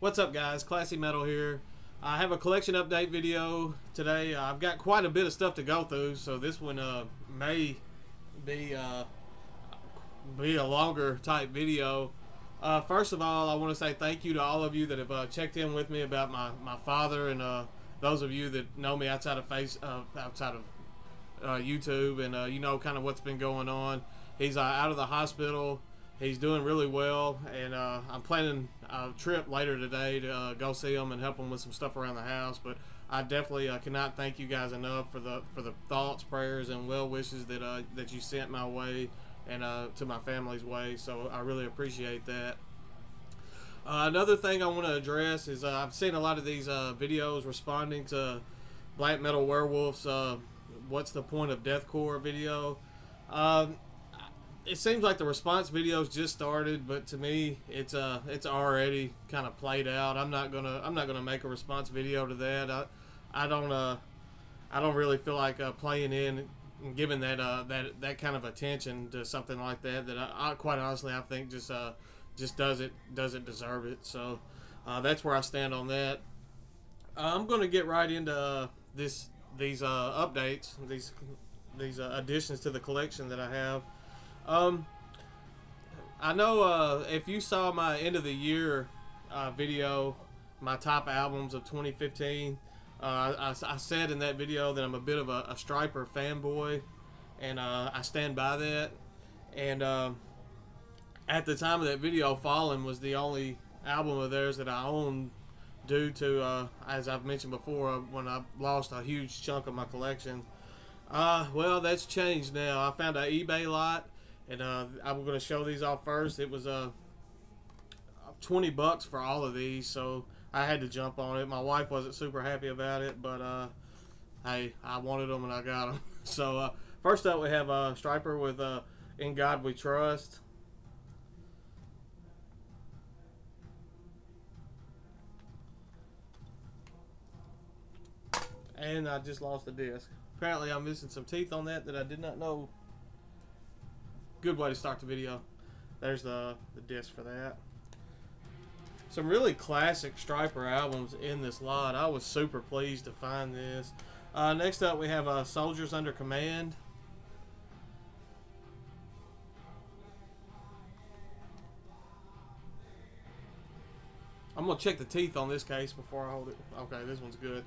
What's up, guys? Classy Metal here. I have a collection update video today. I've got quite a bit of stuff to go through, so this one may be a longer type video. First of all, I want to say thank you to all of you that have checked in with me about my father, and those of you that know me outside of YouTube, and you know kind of what's been going on. He's out of the hospital. He's doing really well, and I'm planning a trip later today to go see him and help him with some stuff around the house. But I definitely cannot thank you guys enough for the thoughts, prayers, and well wishes that you sent my way and to my family's way. So I really appreciate that. Another thing I want to address is I've seen a lot of these videos responding to Black Metal Werewolf's "What's the Point of Deathcore" video. It seems like the response videos just started, but to me, it's already kind of played out. I'm not gonna make a response video to that. I don't really feel like playing in and giving that kind of attention to something like that. I quite honestly I think just doesn't deserve it. So that's where I stand on that. I'm gonna get right into these updates, these additions to the collection that I have. I know if you saw my end of the year video, my top albums of 2015, I said in that video that I'm a bit of a Stryper fanboy, and I stand by that. And at the time of that video, Fallen was the only album of theirs that I owned due to, as I've mentioned before, when I lost a huge chunk of my collection. Well, that's changed now. I found an eBay lot. And I'm going to show these off first. It was $20 for all of these, so I had to jump on it. My wife wasn't super happy about it, but hey, I wanted them and I got them. So first up, we have Stryper with "In God We Trust." And I just lost the disc. Apparently, I'm missing some teeth on that I did not know. Good way to start the video. There's the disc for that. Some really classic Stryper albums in this lot. I was super pleased to find this. Next up, we have Soldiers Under Command. I'm gonna check the teeth on this case before I hold it. Okay, this one's good.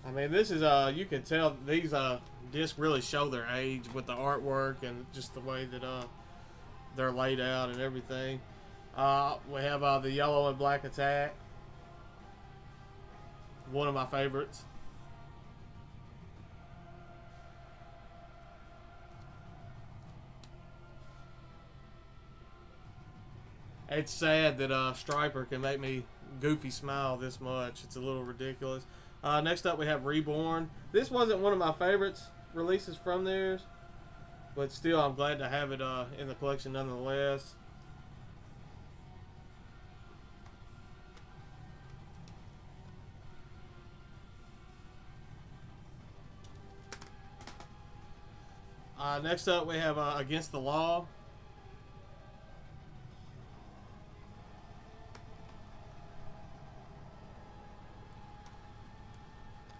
I mean, this is you can tell these discs really show their age with the artwork and just the way that they're laid out and everything. We have the Yellow and Black Attack, one of my favorites. It's sad that Stryper can make me goofy smile this much. It's a little ridiculous. Next up, we have Reborn. This wasn't one of my favorites releases from theirs, but still, I'm glad to have it in the collection nonetheless. Next up, we have Against the Law.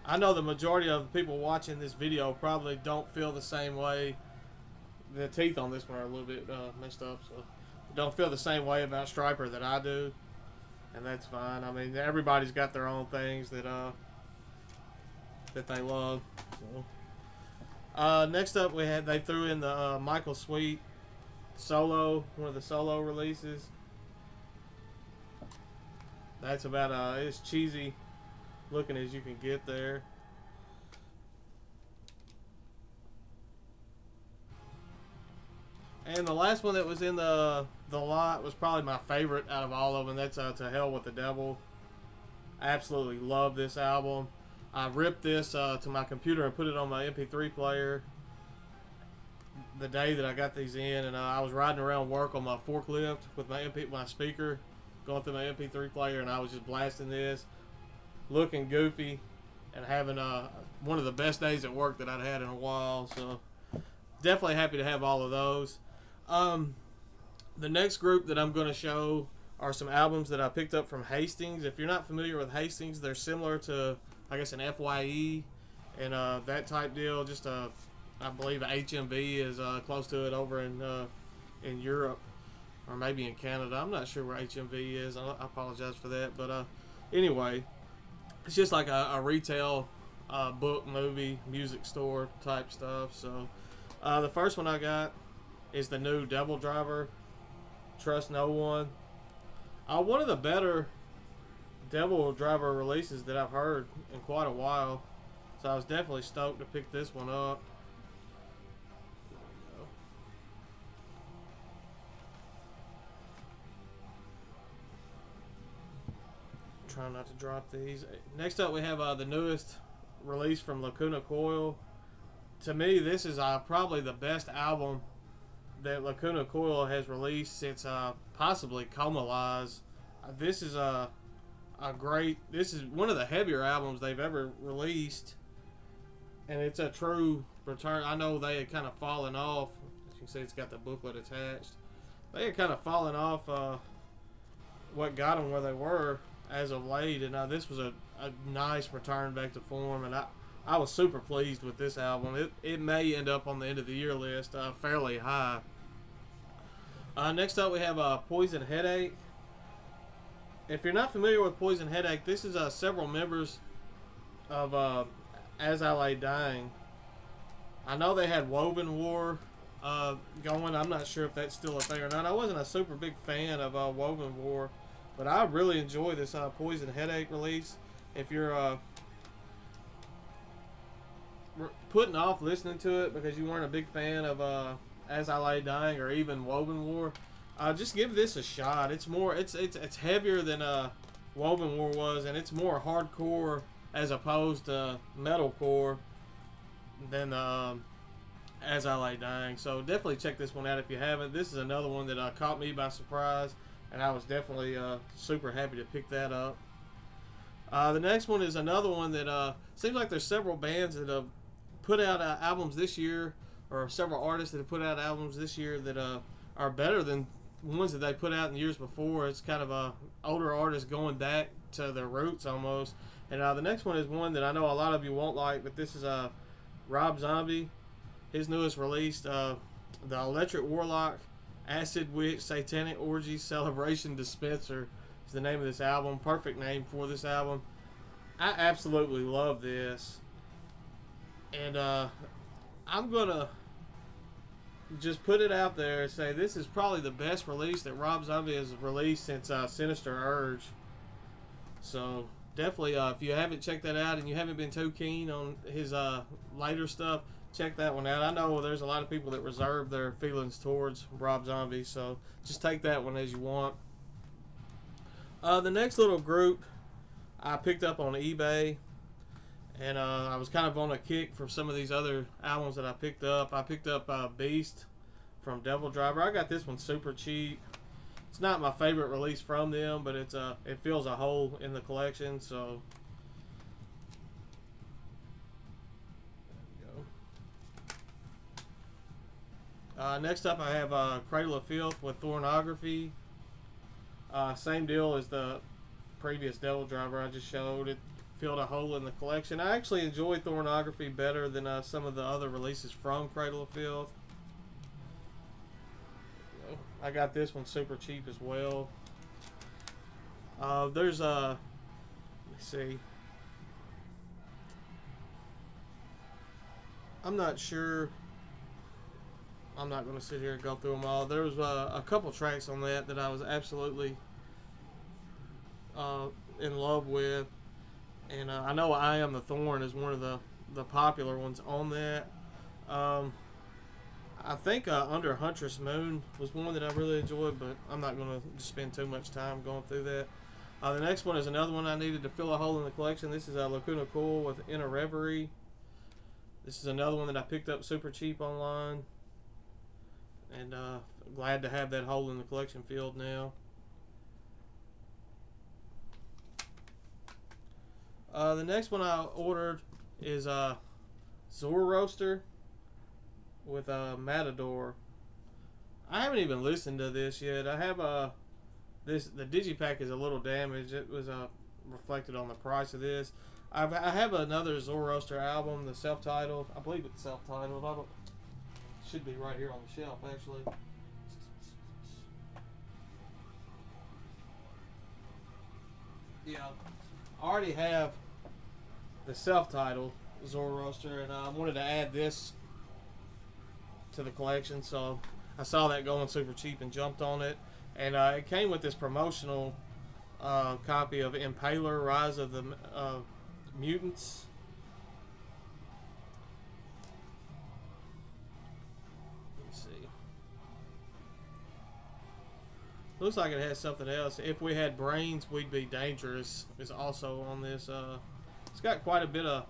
I know the majority of the people watching this video probably don't feel the same way. The teeth on this one are a little bit messed up, so don't feel the same way about Stryper that I do, and that's fine. I mean, everybody's got their own things that they love. So, next up, they threw in the Michael Sweet solo, one of the solo releases. That's about it's cheesy looking as you can get there. And the last one that was in the lot was probably my favorite out of all of them. That's To Hell with the Devil. I absolutely love this album. I ripped this to my computer and put it on my MP3 player the day that I got these in, and I was riding around work on my forklift with my speaker going through my MP3 player, and I was just blasting this, looking goofy, and having one of the best days at work that I'd had in a while. So definitely happy to have all of those. The next group that I'm going to show are some albums that I picked up from Hastings. If you're not familiar with Hastings, they're similar to, I guess, an FYE and that type deal. Just I believe HMV is close to it over in Europe, or maybe in Canada. I'm not sure where HMV is. I apologize for that, but anyway, it's just like a retail book, movie, music store type stuff. So the first one I got is the new Devil Driver, Trust No One. One of the better Devil Driver releases that I've heard in quite a while. So I was definitely stoked to pick this one up. Trying not to drop these. Next up we have the newest release from Lacuna Coil. To me, this is probably the best album that Lacuna Coil has released since possibly Coma Lies. This is this is one of the heavier albums they've ever released, and it's a true return. I know they had kind of fallen off. As you can see, it's got the booklet attached. They had kind of fallen off what got them where they were as of late, and this was a nice return back to form, and I was super pleased with this album. It may end up on the end of the year list fairly high. Next up we have Poison Headache. If you're not familiar with Poison Headache, this is several members of As I Lay Dying. I know they had Woven War going. I'm not sure if that's still a thing or not. I wasn't a super big fan of Woven War, but I really enjoy this Poison Headache release. If you're putting off listening to it because you weren't a big fan of As I Lay Dying or even Woven War, just give this a shot. It's more, it's heavier than Woven War was, and it's more hardcore as opposed to metalcore than As I Lay Dying. So definitely check this one out if you haven't. This is another one that caught me by surprise, and I was definitely super happy to pick that up. The next one is another one that seems like there's several bands that have put out albums this year, or several artists that have put out albums this year that are better than ones that they put out in years before. It's kind of older artists going back to their roots almost. And the next one is one that I know a lot of you won't like, but this is Rob Zombie. His newest release, The Electric Warlock Acid Witch Satanic Orgy Celebration Dispenser is the name of this album. Perfect name for this album. I absolutely love this, and I'm gonna just put it out there and say this is probably the best release that Rob Zombie has released since Sinister Urge. So definitely, if you haven't checked that out and you haven't been too keen on his later stuff, check that one out. I know there's a lot of people that reserve their feelings towards Rob Zombie, so just take that one as you want. The next little group I picked up on eBay, and I was kind of on a kick from some of these other albums that I picked up. I picked up Beast from Devil Driver. I got this one super cheap. It's not my favorite release from them, but it fills a hole in the collection, so there we go. Next up I have Cradle of Filth with Thornography. Same deal as the previous Devil Driver I just showed. It filled a hole in the collection. I actually enjoy Thornography better than some of the other releases from Cradle of Filth. I got this one super cheap as well. There's let me see. I'm not sure. I'm not going to sit here and go through them all. There was a couple tracks on that I was absolutely in love with, and I know I Am the Thorn is one of the popular ones on that. I think Under Huntress Moon was one that I really enjoyed, but I'm not going to spend too much time going through that. The next one is another one I needed to fill a hole in the collection. This is Lacuna Coil with In a Reverie. This is another one that I picked up super cheap online, and glad to have that hole in the collection filled now. The next one I ordered is Zoroaster with Matador. I haven't even listened to this yet. I have the digipack is a little damaged. It was reflected on the price of this. I have another Zoroaster album, the self-titled. I believe it's self-titled. I don't. Should be right here on the shelf actually. Yeah, I already have the self-titled Zoroaster, and I wanted to add this to the collection, so I saw that going super cheap and jumped on it. And it came with this promotional copy of Impaler: Rise of the Mutants. Let's see. Looks like it has something else. If we had brains, we'd be dangerous. Is also on this. It's got quite a bit of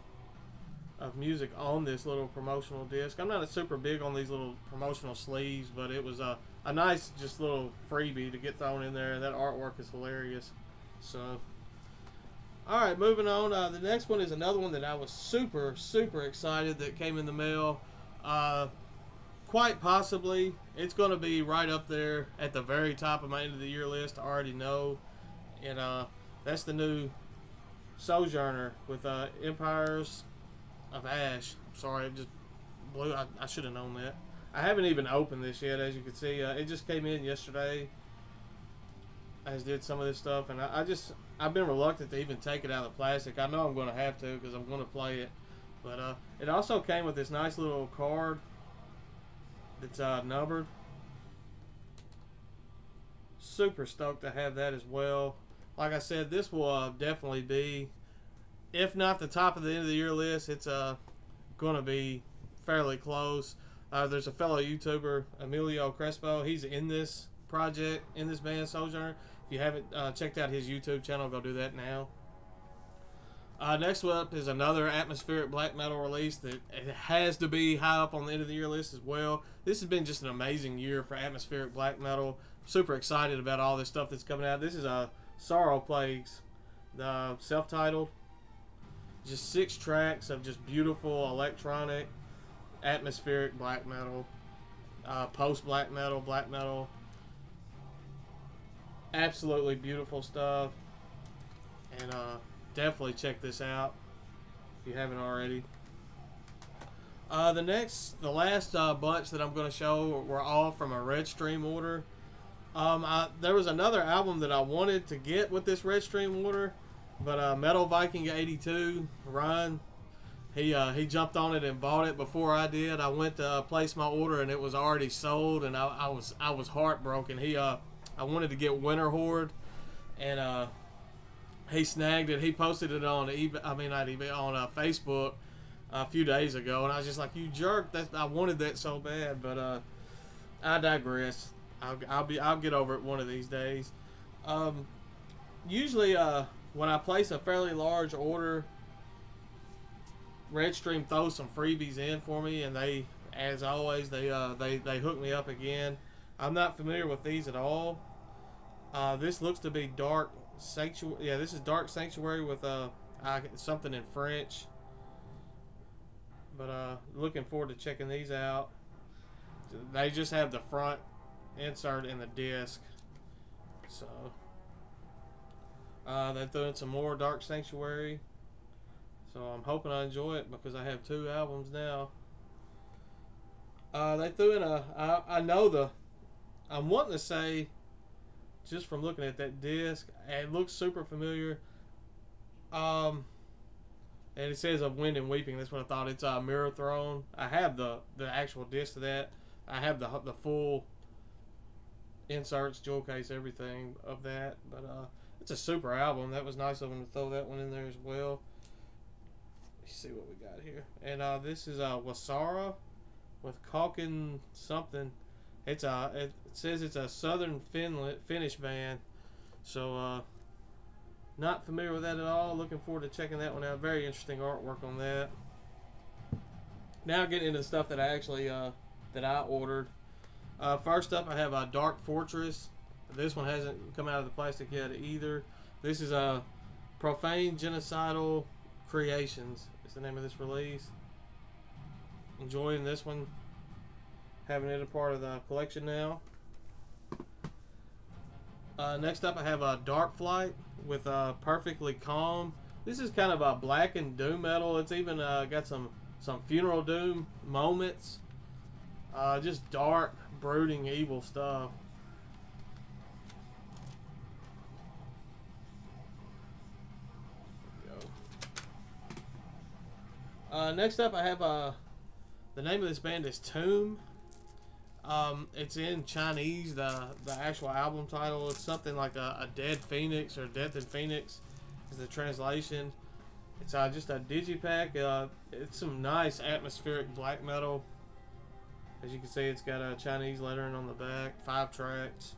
music on this little promotional disc. I'm not super big on these little promotional sleeves, but it was a nice just little freebie to get thrown in there. That artwork is hilarious. So, alright, moving on. The next one is another one that I was super excited that came in the mail. Quite possibly it's going to be right up there at the very top of my end of the year list. I already know. And that's the new Sojourner with Empires of Ash. I'm sorry, it just blew. I should have known that. I haven't even opened this yet, as you can see. It just came in yesterday, as did some of this stuff, and I've been reluctant to even take it out of the plastic. I know I'm going to have to because I'm going to play it, but it also came with this nice little card that's numbered. Super stoked to have that as well. Like I said, this will definitely be, if not the top of the end of the year list, it's going to be fairly close. There's a fellow YouTuber, Emilio Crespo. He's in this project, in this band Sojourner. If you haven't checked out his YouTube channel, go do that now. Next up is another atmospheric black metal release that it has to be high up on the end of the year list as well. This has been just an amazing year for atmospheric black metal. I'm super excited about all this stuff that's coming out. This is Sorrow Plagues, the self-titled. Just 6 tracks of just beautiful electronic atmospheric black metal, post black metal, absolutely beautiful stuff. And definitely check this out if you haven't already. The last bunch that I'm going to show were all from a Red Stream order. There was another album that I wanted to get with this Red Stream order, but Metal Viking 82, Ryan, he jumped on it and bought it before I did. I went to place my order and it was already sold, and I was heartbroken. I wanted to get Winter Horde, and he snagged it. He posted it on eBay. I mean, not eBay, on Facebook a few days ago, and I was just like, "You jerk! I wanted that so bad." But I digress. I'll get over it one of these days. Usually, when I place a fairly large order, Redstream throws some freebies in for me, and they, as always, they hook me up again. I'm not familiar with these at all. This looks to be Dark Sanctuary. Yeah, this is Dark Sanctuary with something in French. But looking forward to checking these out. They just have the front insert in the disc. So they threw in some more Dark Sanctuary. So I'm hoping I enjoy it because I have 2 albums now. They threw in I'm wanting to say, just from looking at that disc, it looks super familiar. And it says Of Wind and Weeping. That's what I thought. It's Mirror Throne. I have the actual disc of that. I have the full inserts, jewel case, everything of that. But it's a super album. That was nice of them to throw that one in there as well. Let's see what we got here. And this is Wasara with Calkin something. It says it's a Southern Finnish band. So not familiar with that at all. Looking forward to checking that one out. Very interesting artwork on that. Now getting into the stuff that I actually that I ordered. First up, I have a Dark Fortress. This one hasn't come out of the plastic yet either. This is a Profane Genocidal Creations. Is the name of this release. Enjoying this one. Having it a part of the collection now. Next up, I have a Dark Flight with Perfectly Calm. This is kind of a black and doom metal. It's even got some funeral doom moments. Just dark, brooding, evil stuff. Next up, I have the name of this band is Tomb. It's in Chinese. The actual album title, it's something like a Dead Phoenix or Death in Phoenix is the translation. It's just a digipack. It's some nice atmospheric black metal. As you can see, it's got a Chinese lettering on the back. 5 tracks.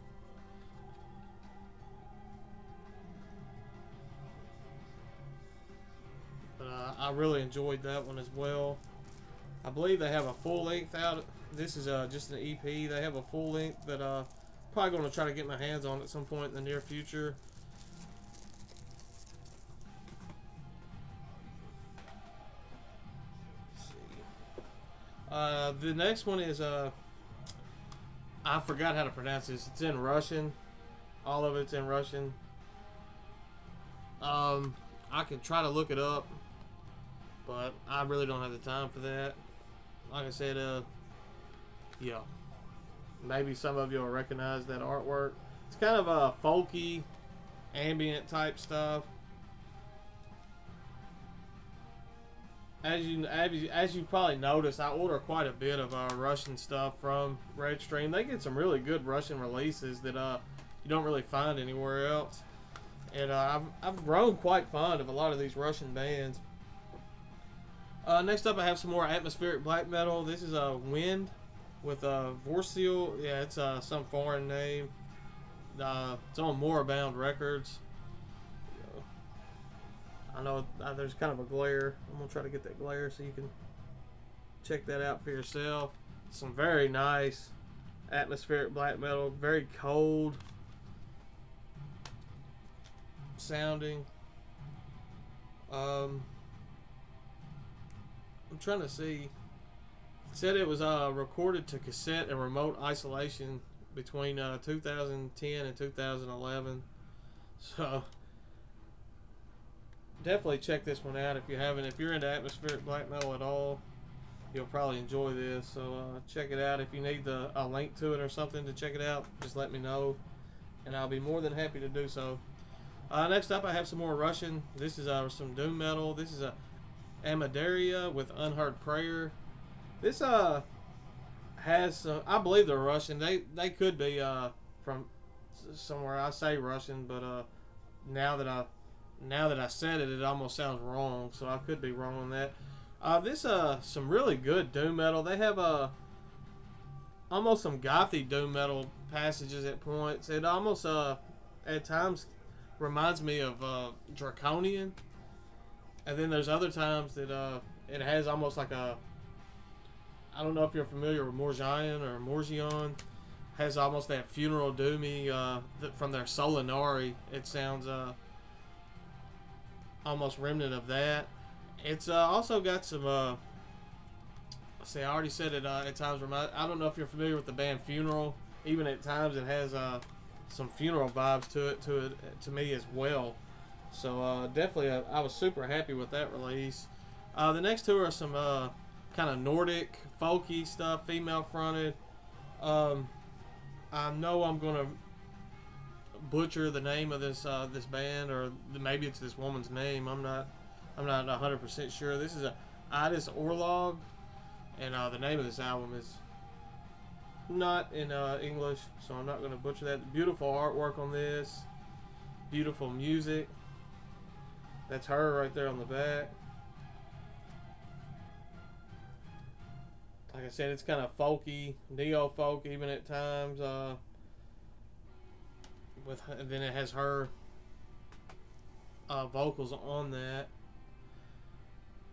But I really enjoyed that one as well. I believe they have a full length out. This is just an EP. They have a full length that probably going to try to get my hands on at some point in the near future. Let's see. The next one is I forgot how to pronounce this. It's in Russian. All of it's in Russian. I can try to look it up, but I really don't have the time for that. Like I said, yeah, maybe some of you will recognize that artwork. It's kind of a folky, ambient type stuff. As you probably noticed, I order quite a bit of Russian stuff from Redstream. They get some really good Russian releases that you don't really find anywhere else. And I've grown quite fond of a lot of these Russian bands. Next up, I have some more atmospheric black metal. This is Wind with Vorsil. Yeah, it's some foreign name. It's on Moribund Records. I know there's kind of a glare. I'm going to try to get that glare so you can check that out for yourself. Some very nice atmospheric black metal. Very cold sounding. I'm trying to see. It said it was recorded to cassette and remote isolation between 2010 and 2011. So definitely check this one out if you haven't. If you're into atmospheric black metal at all, you'll probably enjoy this. So check it out. If you need a link to it or something to check it out, just let me know, and I'll be more than happy to do so. Next up, I have some more Russian. This is some doom metal. This is Amaderia with Unheard Prayer. This has I believe they're Russian. They could be from somewhere. I say Russian, but now that I said it, it almost sounds wrong. So I could be wrong on that. This some really good doom metal. They have almost some gothy doom metal passages at points. It almost at times reminds me of Draconian, and then there's other times that it has almost like a, I don't know if you're familiar with Morgion, has almost that funeral doomy from their Solinari. It sounds almost remnant of that. It's also got some see, I already said it at times I don't know if you're familiar with the band Funeral. Even at times it has some funeral vibes to me as well. So definitely I was super happy with that release. The next two are some kind of Nordic folky stuff, female fronted. I know I'm gonna butcher the name of this this band, or maybe it's this woman's name. I'm not 100% sure. This is Idis Orlog, and the name of this album is not in English, so I'm not going to butcher that. Beautiful artwork on this, beautiful music. That's her right there on the back. Like I said, it's kind of folky, neo-folk even at times. And then it has her vocals on that.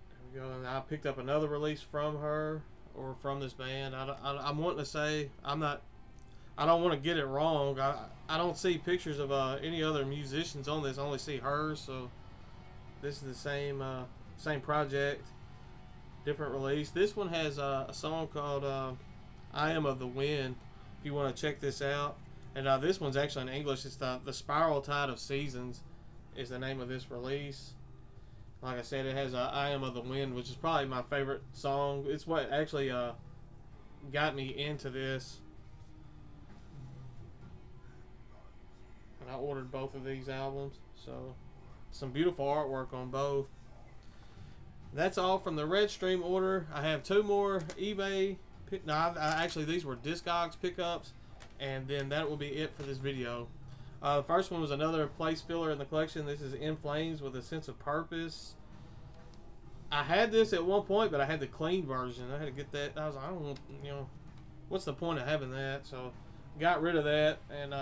There we go. And I picked up another release from her, or from this band. I'm wanting to say, I don't want to get it wrong. I don't see pictures of any other musicians on this. I only see hers. So this is the same project, different release. This one has a song called "I Am of the Wind." If you want to check this out, And this one's actually in English. It's the Spiral Tide of Seasons is the name of this release. Like I said, it has I Am of the Wind, which is probably my favorite song. It's what actually got me into this. And I ordered both of these albums. So, some beautiful artwork on both. That's all from the Red Stream order. I have 2 more eBay. Actually, these were Discogs pickups. And then that will be it for this video. The first one was another place filler in the collection. This is In Flames with a Sense of Purpose. I had this at one point, but I had the clean version. I had to get that. I was like, I don't want, what's the point of having that? So, got rid of that and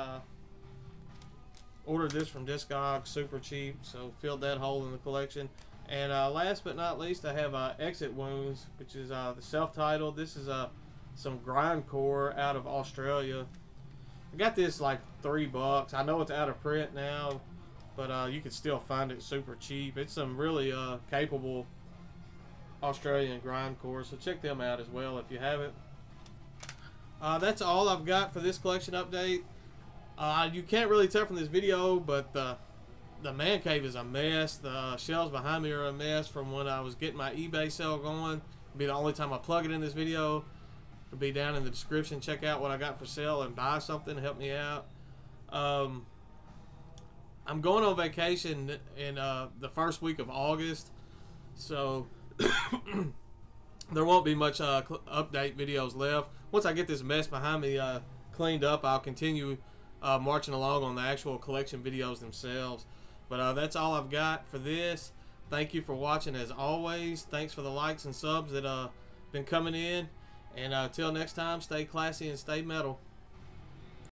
ordered this from Discogs, super cheap. So, filled that hole in the collection. And last but not least, I have Exit Wounds, which is the self-titled. This is some grindcore out of Australia. I got this like $3. I know it's out of print now, but you can still find it super cheap. It's some really capable Australian grindcore, so check them out as well if you haven't. That's all I've got for this collection update. You can't really tell from this video, but the man cave is a mess. The shelves behind me are a mess from when I was getting my eBay sale going. It'll be the only time I plug it in this video. It'll be down in the description. Check out what I got for sale and buy something. Help me out. I'm going on vacation in the first week of August, so there won't be much update videos left. Once I get this mess behind me cleaned up, I'll continue marching along on the actual collection videos themselves. But that's all I've got for this. Thank you for watching as always. Thanks for the likes and subs that been coming in. And until next time, stay classy and stay metal.